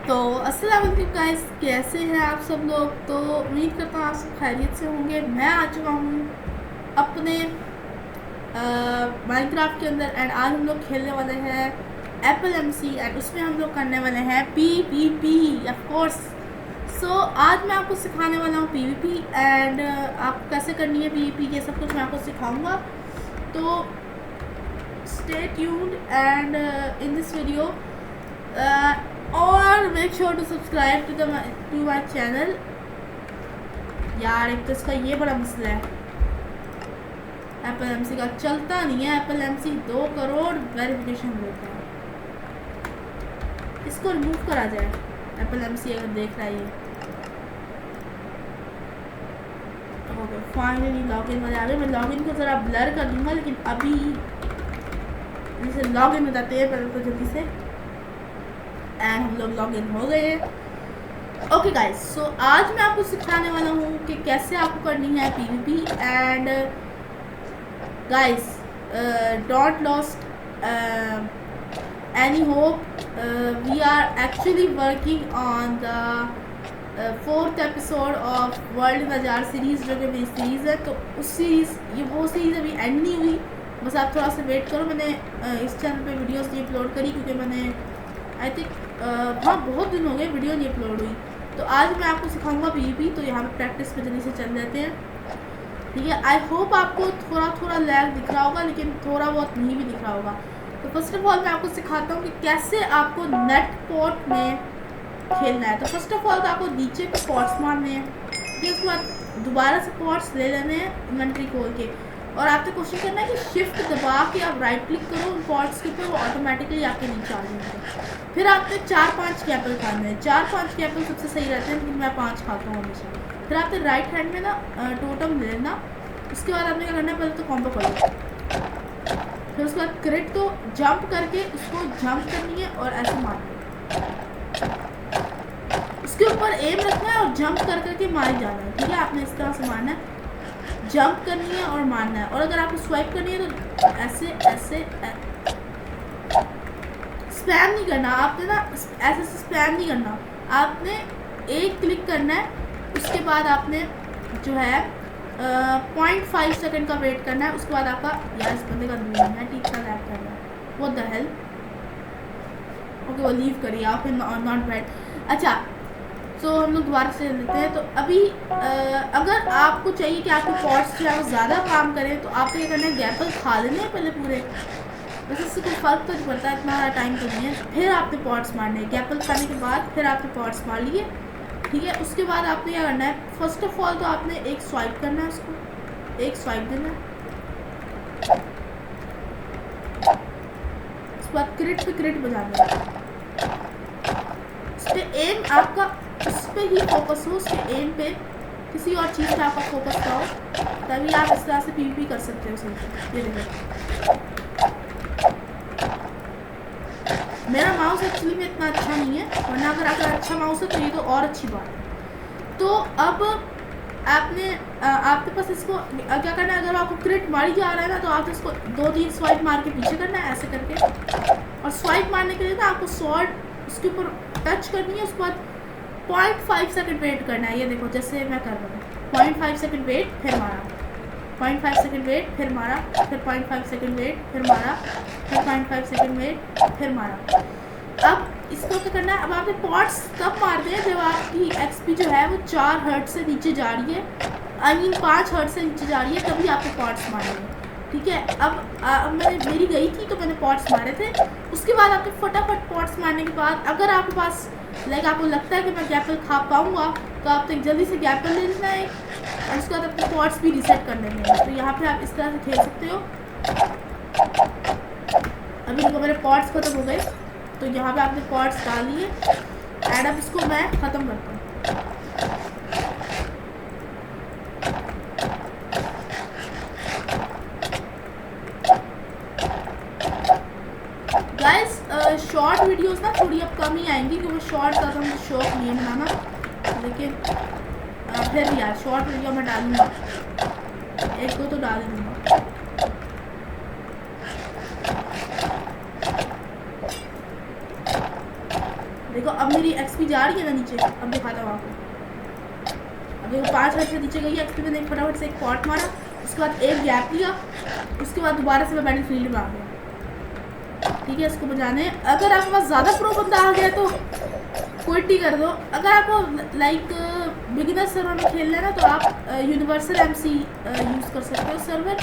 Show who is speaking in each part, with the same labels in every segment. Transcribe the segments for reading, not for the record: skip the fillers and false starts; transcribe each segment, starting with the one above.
Speaker 1: तो अस्सलाम वालेकुम गाइस, कैसे हैं आप सब लोग। तो उम्मीद करता हूँ आप सब खैरियत से होंगे। मैं आ चुका हूँ अपने माइनक्राफ्ट के अंदर एंड आज हम लोग खेलने वाले हैं एप्पल एमसी एंड उसमें हम लोग करने वाले हैं पीवीपी ऑफ कोर्स। सो आज मैं आपको सिखाने वाला हूँ पीवीपी एंड आप कैसे करनी है पीवीपी, ये सब कुछ मैं आपको सिखाऊंगा। तो stay tuned and in this video और make sure to subscribe to my channel. यार एक तो इसका ये बड़ा मसला है, एप्पल एमसी का चलता नहीं है। एप्पल एमसी 2 करोड़ वेरिफिकेशन देता है, इसको रिमूव करा जाए। एप्पल एमसी अगर देख रहा है ये, ओके फाइनली लॉगिन हो जाए। मैं लॉगिन को ज़रा ब्लर कर दूंगा, लेकिन अभी जैसे लॉगिन हो जाते हैं पहले तो जल्दी से, एंड हम लोग लॉगिन हो गए। ओके गाइस, सो आज मैं आपको सिखाने वाला हूँ कि कैसे आपको करनी है PVP and guys don't lost any hope. We are actually working on the 4th episode of world in the jar series, जो कि मेरी सीरीज़ है। तो उस सीरीज़ वो सीरीज़ अभी एंड नहीं हुई, बस आप थोड़ा सा वेट करो। मैंने इस चैनल पे वीडियोस नहीं अपलोड करी क्योंकि मैंने आई थिंक हाँ बहुत दिन हो गए वीडियो नहीं अपलोड हुई। तो आज मैं आपको सिखाऊंगा पीवीपी। तो यहाँ पे प्रैक्टिस पे जल्दी से चल जाते हैं, ठीक है। आई होप आपको थोड़ा थोड़ा लैग दिख रहा होगा, लेकिन थोड़ा बहुत नहीं भी दिख रहा होगा। तो फर्स्ट ऑफ ऑल मैं आपको सिखाता हूँ कि कैसे आपको नेट पोर्ट में खेलना है। तो फर्स्ट ऑफ ऑल तो आपको नीचे पे पॉट्स मारने हैं, ठीक है। उसके बाद दोबारा से पॉट्स ले लेने हैं इन्वेंट्री खोल के, और आपको कोशिश करना है कि शिफ्ट दबा के आप राइट क्लिक करो उन पॉट्स के ऊपर, वो ऑटोमेटिकली आपके नीचे आ जाएंगे। फिर आपने 4-5 कैपल खाने हैं। 4-5 कैपल सबसे सही रहते हैं, लेकिन मैं 5 खाता हूँ हमेशा। फिर आपने राइट हैंड में ना टोटम ले लेना। उसके बाद आपने क्या करना है, पहले तो कॉम्बो करो, फिर उसके बाद क्रिट तो जंप करके उसको जंप करनी है और ऐसे मारना है। उसके ऊपर एम रखना है और जंप कर करके मार जाना है, ठीक है। आपने इस तरह से मारना है, जंप करनी है और मारना है। और अगर आपको स्वाइप करनी है तो ऐसे ऐसे स्पैम नहीं करना आपने ना, ऐसे स्पैम नहीं करना। आपने एक क्लिक करना है, उसके बाद आपने जो है 0.5 सेकंड का वेट करना है। उसके बाद आपका यार इस बंदे का दूर है, ठीक सा लैप कर रहा है, व्हाट द हेल। ओके वो लीव करिए आप, फिर नॉट बैड। अच्छा तो हम लोग दोबारा से लेते हैं। तो अभी अगर आपको चाहिए कि आपके पॉट्स जो है वो ज़्यादा काम करें, तो आपको ये करना है, गैपल खा लेने हैं पहले पूरे। वैसे इससे कोई फ़र्क तो नहीं पड़ता, इतना टाइम तो नहीं है। फिर आपने पॉट्स मारने हैं, गैपल खाने के बाद फिर आपने पॉट्स मार लिए, ठीक है। उसके बाद आपने क्या करना है, फर्स्ट ऑफ ऑल तो आपने एक स्वाइप करना है, उसको एक स्वाइप देना है। उसके बाद क्रिट पे क्रिट बजाना है। उस पर एम आपका उस पर ही फोकस हो, उसके एम पे, किसी और चीज़ पे आपका फोकस ना हो, तभी आप इस तरह से पीवीपी कर सकते हो सही। ये देखो मेरा माउस एक्चुअली में इतना अच्छा नहीं है, वरना अगर अच्छा माउस है तो ये तो और अच्छी बात है। तो अब आपने आपके पास इसको क्या करना है, अगर आपको क्रिट मारी जा रहा है ना, तो आप इसको 2-3 स्वाइप मार के पीछे करना है ऐसे करके। और स्वाइप मारने के लिए ना आपको स्वॉर्ड उसके ऊपर टच करनी है। उसके बाद 0.5 सेकंड वेट करना है। ये देखो जैसे मैं कर रहा हूँ, 0.5 सेकंड वेट, फिर मारा, 0.5 सेकंड वेट, फिर मारा, फिर 0.5 सेकंड वेट, फिर मारा, फिर 0.5 सेकंड वेट, फिर मारा। अब इसको क्या करना है, अब आपने पॉट्स तब मारते हैं जब आपकी एक्सपी जो है वो 4 हर्ट्ज से नीचे जा रही है, आई मीन 5 हर्ट्ज से नीचे जा रही है, तभी आपको पॉट्स मारने हैं, ठीक है। अब मेरी गई थी तो मैंने पॉट्स मारे थे। उसके बाद आपने फटाफट पॉट्स मारने के बाद, अगर आपके पास आपको लगता है कि मैं गैपल खा पाऊँगा, तो आप तो जल्दी से गैपल ले लेना है और उसके बाद अपने पॉट्स भी रिसेट कर लेने हैं। तो यहाँ पे आप इस तरह से खेल सकते हो। अभी देखो मेरे पॉट्स खत्म हो गए, तो यहाँ पे आपने पॉट्स डाल लिए एंड अब इसको मैं ख़त्म करता हूँ। गाइस शॉर्ट वीडियोस ना थोड़ी अब कम ही आएंगी, क्योंकि शॉर्ट का तो मुझे शौक नहीं है बनाना, लेकिन फिर भी यार शॉर्ट वीडियो मैं डालूँगा, 1-2 तो डाल दूँगा। देखो अब मेरी एक्सपी जा रही है ना नीचे, अब दिखाता हूँ आपको। अब देखो 5 मिनट से नीचे गई है एक्सपी। मैंने फटाफट से एक पॉट मारा, उसके बाद एक गैप लिया, उसके बाद दोबारा से मैं बैटलफील्ड में आ गया। ठीक है, इसको बजाने अगर आपके पास ज़्यादा प्रो बंदा आ गया तो क्विट ही कर दो। अगर आपको लाइक बिगिनर सर्वर में खेलना है ना तो आप यूनिवर्सल एमसी यूज़ कर सकते हो सर्वर।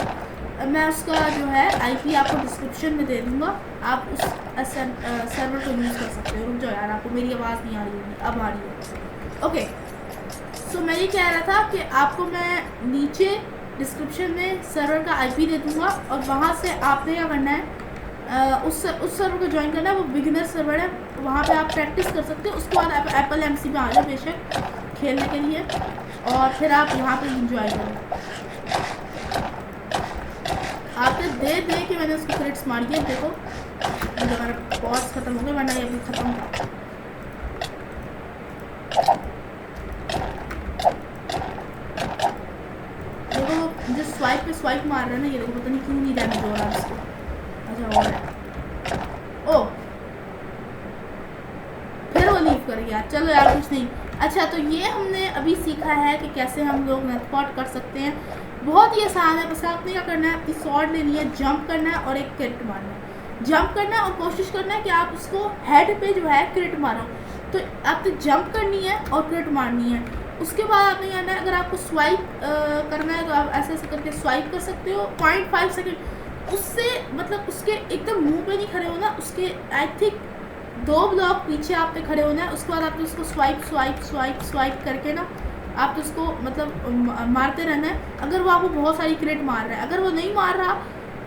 Speaker 1: मैं उसका जो है आईपी आपको डिस्क्रिप्शन में दे दूँगा, आप उस सर्वर को यूज़ कर सकते हो। रुक जाओ यार, आपको मेरी आवाज़ नहीं आ रही होगी, अब आ रही है। ओके, सो मैं ये कह रहा था कि आपको मैं नीचे डिस्क्रिप्शन में सर्वर का आईपी दे दूँगा और वहाँ से आपने क्या करना है, उस सर्वर को ज्वाइन करना है। वो बिगिनर सर्वर है, वहाँ पे आप प्रैक्टिस कर सकते हो। उसके बाद आप एप्पल एमसी में आ जाओ बेशक खेलने के लिए, और फिर आप यहाँ पे इंजॉय करो। आपने दे कि मैंने उसको क्रेडिट्स मार दिया। देखो मुझे हमारा पॉज खत्म हो गया, वरना ये भी खत्म था। देखो जो स्वाइप पे स्वाइप मार रहा है ना, ये देखो पता नहीं क्यों नहीं डैमेज हो रहा है इसको। अच्छा हो रहा है, ओ फिर वो लीव कर गया। चलो यार कुछ नहीं। अच्छा, तो ये हमने अभी सीखा है कि कैसे हम लोग नेटपॉट कर सकते हैं। बहुत ही आसान है, बस आपने क्या करना है, अपनी स्वॉर्ड लेनी है, जंप करना है और एक क्रिट मारना है। जंप करना है और कोशिश करना है कि आप उसको हेड पे जो है क्रिट मारो। तो आपने जंप करनी है और क्रिट मारनी है। उसके बाद आपने करना है, अगर आपको स्वाइप करना है तो आप ऐसे ऐसे करके स्वाइप कर सकते हो 0.5 सेकेंड। उससे मतलब उसके एकदम मुंह पे नहीं खड़े होना, उसके आई थिंक 2 ब्लॉक पीछे आप पे खड़े होना है। उसके बाद आपने उसको स्वाइप करके ना आप उसको मतलब मारते रहना है। अगर वो आपको बहुत सारी क्रिट मार रहा है, अगर वो नहीं मार रहा,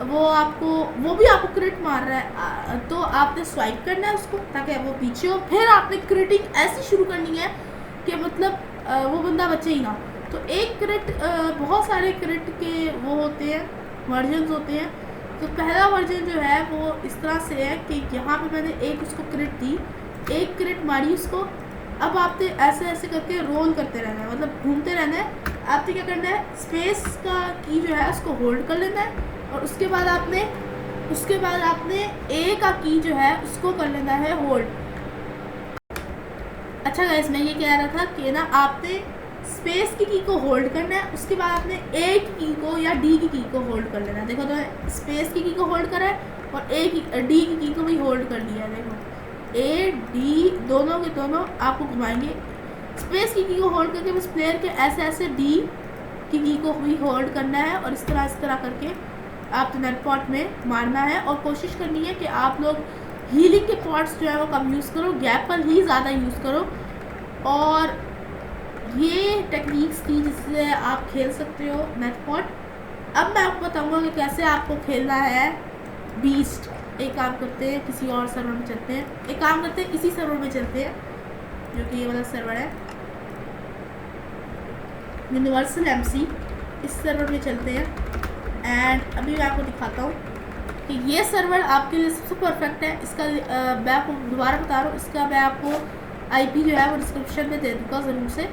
Speaker 1: वो भी आपको क्रिट मार रहा है, तो आपने स्वाइप करना है उसको ताकि वो पीछे हो। फिर आपने क्रिटिंग ऐसी शुरू करनी है कि मतलब वो बंदा बचे ही ना। तो एक क्रिट, बहुत सारे क्रिट के वो होते हैं, वर्जन्स होते हैं। तो पहला वर्जन जो है वो इस तरह से है कि यहाँ पे मैंने एक उसको क्रिट दी, एक क्रिट मारी उसको। अब आपने ऐसे ऐसे करके रोल करते रहना है, मतलब घूमते रहना है। आपने क्या करना है, स्पेस का की जो है उसको होल्ड कर लेना है, और उसके बाद आपने ए का की जो है उसको कर लेना है होल्ड। अच्छा गाइस, मैं ये कह रहा था कि ना आपने स्पेस की को होल्ड करना है, उसके बाद आपने ए की को या डी की को होल्ड कर लेना है। देखो तो स्पेस की को होल्ड करा है और डी की को भी होल्ड कर दिया है। देखो ए डी दोनों के दोनों आपको घुमाएंगे। स्पेस की को होल्ड करके बस प्लेयर के ऐसे ऐसे डी की को भी होल्ड करना है, और इस तरह करके आप नेटपॉट में मारना है। और कोशिश करनी है कि आप लोग हीलिंग के पॉट्स जो है वो कम यूज़ करो, गैप पर ही ज़्यादा यूज़ करो। और ये टेक्निक्स थी जिससे आप खेल सकते हो नेटपॉट। अब मैं आपको बताऊंगा कि कैसे आपको खेलना है बीस्ट। एक काम करते हैं, किसी और सर्वर में चलते हैं। एक काम करते हैं, इसी सर्वर में चलते हैं जो कि ये वाला सर्वर है, यूनिवर्सल एमसी। इस सर्वर में चलते हैं एंड अभी मैं आपको दिखाता हूँ कि ये सर्वर आपके लिए सबसे परफेक्ट है। इसका मैं आपको दोबारा बता रहा हूँ, इसका मैं आपको आईपी जो है वो डिस्क्रिप्शन में दे दूँगा ज़रूर से।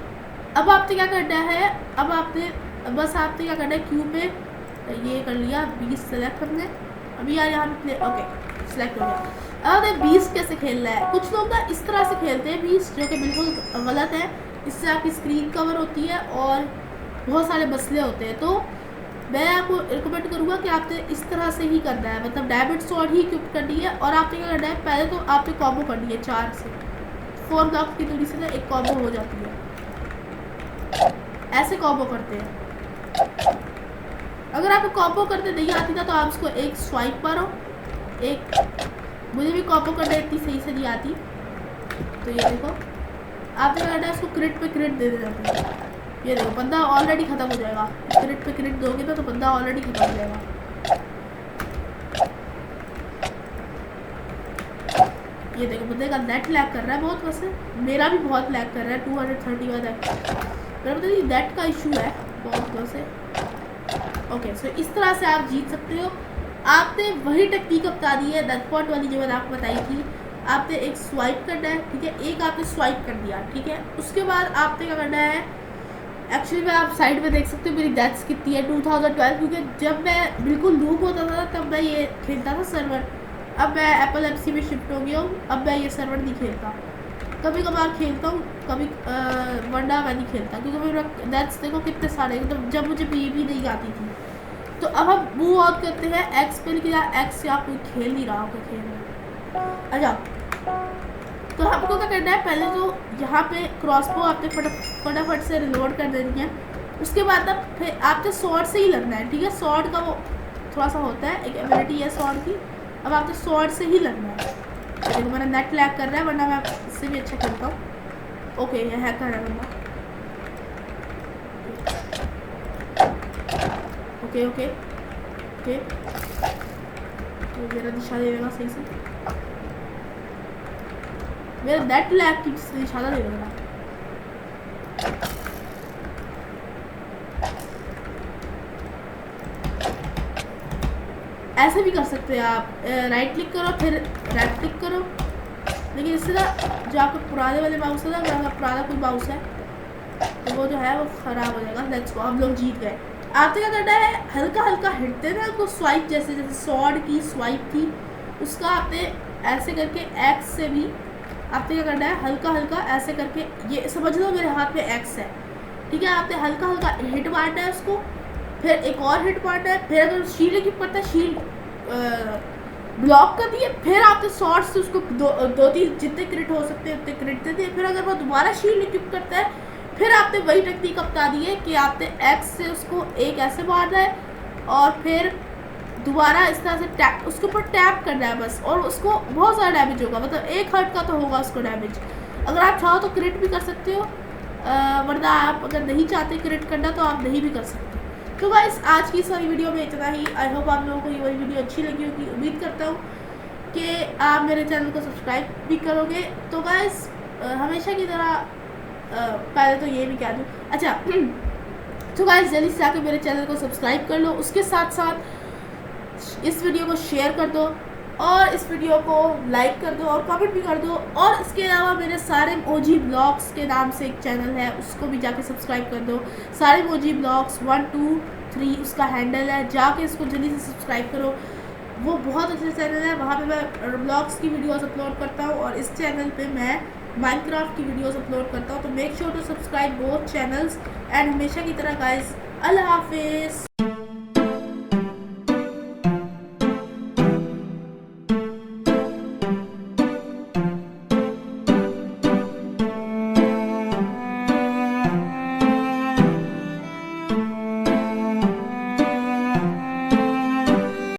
Speaker 1: अब आपने क्या करना है, अब आपने क्या करना है, क्यू पे ये कर लिया, 20 सेलेक्ट हमने। अभी यार यहाँ पे ओके सेलेक्ट हो गया। अब 20 कैसे खेलना है, कुछ लोग ना इस तरह से खेलते हैं 20, जो कि बिल्कुल गलत है। इससे आपकी स्क्रीन कवर होती है और बहुत सारे मसले होते हैं। तो मैं आपको रिकमेंड करूँगा कि आपने इस तरह से ही करना है, मतलब डायमंड स्वॉर्ड ही इक्विप करनी है। और आपने क्या करना है, पहले तो आपने कॉम्बो करनी है 4 से 4 ब्लॉक की दूरी से ना एक कॉम्बो हो जाती है। ऐसे कॉम्बो करते हैं। अगर आपको कॉम्बो करते नहीं आती ना तो आप उसको एक स्वाइप मारो। एक मुझे भी कॉम्बो करने इतनी सही से नहीं आती। तो ये देखो आपने क्या करना है, उसको क्रिट पे क्रिट दे देना है। ये देखो बंदा ऑलरेडी ख़त्म हो जाएगा। क्रिट पे क्रिट दोगे ना तो बंदा ऑलरेडी ख़त्म हो जाएगा। ये देखो बंदे का नेट लैग कर रहा है बहुत, वैसे मेरा भी बहुत लैग कर रहा है। 230 वाला मेरा पता नहीं नेट का इशू है बहुत वैसे। ओके, सो इस तरह से आप जीत सकते हो। आपने वही टेक्निक बता दी है नेटपॉट वाली जो मैंने आपको बताई थी। आपने एक स्वाइप करना है, ठीक है, एक आपने स्वाइप कर दिया, ठीक है। उसके बाद आपने क्या करना है, एक्चुअली मैं आप साइड में देख सकते हो मेरी डेथ्स कितनी है 2012, क्योंकि जब मैं बिल्कुल लूप होता था तब मैं ये खेलता था सर्वर। अब मैं एप्पल एमसी में शिफ्ट हो गया हूँ, अब मैं ये सर्वर नहीं खेलता। कभी कभार खेलता हूँ, कभी वरना मैं नहीं खेलता क्योंकि मेरा डेथ्स देखो कितने सारे, मतलब जब मुझे पीवीपी नहीं आती थी। तो अब हम मूव ऑन करते हैं एक्स पे, लेकिन यार एक्स या कोई खेल नहीं रहा होगा खेल में। अच्छा, तो हमको क्या करना है, पहले तो यहाँ पे क्रॉसबो आपने फटाफट से रिलोड कर देनी है। उसके बाद अब फिर आपके स्वॉर्ड से ही लड़ना है, ठीक है। स्वॉर्ड का वो थोड़ा सा होता है, एक एबिलिटी है स्वॉर्ड की। अब आपको स्वॉर्ड से ही लड़ना है। देखो मेरा नेट लैग कर रहा है, वरना मैं इससे भी अच्छा खेलता हूँ। ओके, ये हैक कर रहा है बंदा। ओके ओके ओके, तो मेरा दिशा दे देगा सही से, मेरा नेट लैग की निशाना दे देगा। ऐसे भी कर सकते हैं आप, राइट क्लिक करो फिर राइट क्लिक करो, लेकिन इससे ना जो आपके पुराने वाले माउस है ना, अगर आपका पुराना कोई माउस है तो वो जो है वो ख़राब हो जाएगा। लेट्स गो, हम लोग जीत गए। आपने क्या करना है, हल्का हल्का हिटते ना उसको, स्वाइप जैसे जैसे स्वॉर्ड की स्वाइप थी उसका आपने ऐसे करके एक्स से भी आपने क्या करना है, हल्का हल्का ऐसे करके, ये समझ लो मेरे हाथ में एक्स है, ठीक है। आपने हल्का हल्का हिट मारना है उसको, फिर एक और हिट मारना है, फिर अगर शील्ड की पड़ता है शील्ड ब्लॉक कर दिए, फिर आपके शॉर्ट से उसको दो तीन जितने क्रिट हो सकते हैं उतने क्रिट दे दिए। फिर अगर वो दोबारा शील्ड इक्विप करता है, फिर आपने वही टेक्निक अपना दी है कि आपने एक्स से उसको एक ऐसे मारना है और फिर दोबारा इस तरह से टैप, उसके ऊपर टैप करना है बस, और उसको बहुत ज़्यादा डैमेज होगा, मतलब एक हर्ट का तो होगा उसको डैमेज। अगर आप चाहो तो क्रिट भी कर सकते हो, वरना आप अगर नहीं चाहते क्रिट करना तो आप नहीं भी कर सकते। तो गाइस आज की इस वाली वीडियो में इतना ही। आई होप आप लोगों को ये वाली वीडियो अच्छी लगी होगी। उम्मीद करता हूँ कि आप मेरे चैनल को सब्सक्राइब भी करोगे। तो गाइस हमेशा की तरह पहले तो ये भी कह दूँ, अच्छा तो गाइस जल्दी से आके मेरे चैनल को सब्सक्राइब कर लो, उसके साथ साथ इस वीडियो को शेयर कर दो और इस वीडियो को लाइक कर दो और कमेंट भी कर दो। और इसके अलावा मेरे सारे ओजी ब्लॉग्स के नाम से एक चैनल है, उसको भी जाके सब्सक्राइब कर दो। सारे ओजी ब्लॉग्स 1 2 3 उसका हैंडल है, जाके इसको जल्दी से सब्सक्राइब करो। वो बहुत अच्छा चैनल है, वहाँ पे मैं ब्लॉग्स की वीडियोस अपलोड करता हूँ और इस चैनल पे मैं माइनक्राफ्ट की वीडियोस अपलोड करता हूँ। तो make sure to subscribe both channels and हमेशा की तरह गाइस, अल्लाह हाफिज़।